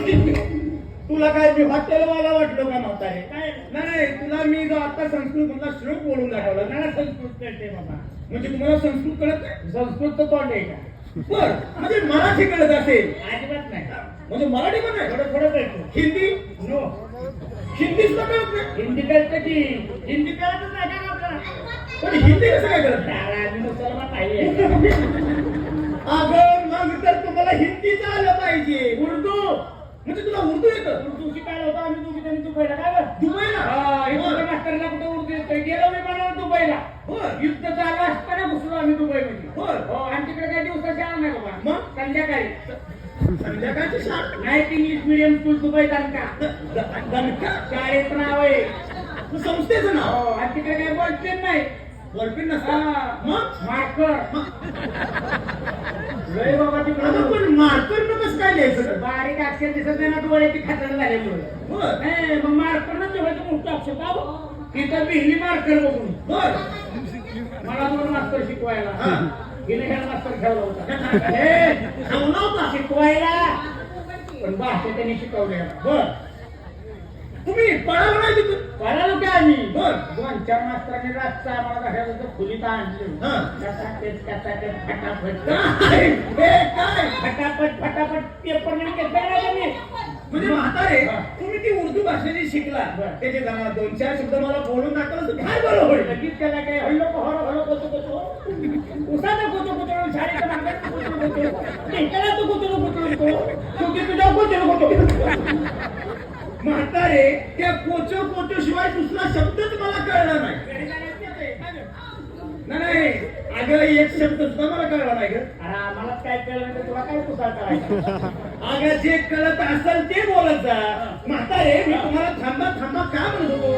तुला काय मी हॉटेलवाला वाटलो का म्हातारे? नाही तुला मी जो आता संस्कृत मधला श्लोक बोलून दाखवला ना. संस्कृत कळते बाबा. म्हणजे तुम्हाला संस्कृत कळत नाही? संस्कृत तर तोंड आहे का? बर म्हणजे मराठी कळत असेल? अजिबात नाही. म्हणजे मराठी पण नाही? थोडं थोडं कळतो. हिंदी? नो. हिंदी सुद्धा कळत नाही? हिंदी कळतं की हिंदी कळतच नाही का आपल्याला? पण हिंदी कसं काय कळत नाही? अरे, आम्ही मुसलमान नाही. अगं मग तर तुम्हाला हिंदीच आलं पाहिजे. उर्दू. म्हणजे तुला उर्दू येतं? उर्दू शिकायला होता आम्ही दोघी त्यांनी दुबईला. काय बरं? दुबईला? इथं मास्तरला कुठे उर्दू येतोय? गेलो मी मला दुबईला. बर युद्ध चालू असताना घुसलो आम्ही दुबईमध्ये. बर हो, आणि तिकडे काही दिवसाची शाळा नाही बाबा. मग? संध्याकाळी. संध्याकाळची शाळा? Night English medium school Dubai दणका. दणका? शाळेचं नाव आहे. संस्थेचं नाव? हो, आणि तिकडे काही बोलते नाही. बॉलपेन नसतं? हा. मग मार्कर. लय बाबा आता तिकडे पण मार्कर कसं काय लिहायचं? बारीक अक्षर दिसत नाही ना डोळ्याची खातड झाल्यामुळे. बर नाही, मग मार्कर ना तेव्हा मोठं अक्षर का हो? तिथं भिल्ली मार्कर बघून बर मला 2 मास्तर शिकवायला. हा. हिने ह्याला मास्तर ठेवला होता. हे, ठेवला होता? शिकवायला पण भाषा त्यांनी शिकवली. बर तुम्ही पळाला नाही तिथून? कळालो की आम्ही. बर 2-4 मास्तरांनी रातचा आम्हाला कशाला तर खोलीत आणले. हा. फटाफट काय? हे काय? फटाफट पेपर नाही घेतला ना त्यांनी. म्हणजे म्हातारे हा. तुम्ही ती उर्दू भाषा जी शिकला बर. त्याचे 2-4 शब्द मला बोलून दाखवलं तर काय बरं होईल? लगेच त्याला काय हल्लो हळू कोचो उसाचा कोचो शाळेच्या मागण्यात कोचो त्याला तू कोचो शेवटी तुझ्या कोचो म्हातारे त्या कोचो शिवाय दुसरा शब्दच मला कळला नाही. नाही अगं एक शब्द सुद्धा मला कळला नाही ग. अरे आम्हालाच काय कळलं नाही तर तुला काय पुसाळ करायचं. अगं जे कळत असेल ते बोलत जा. म्हातारे मी तुम्हाला थांबा का म्हणत होतो?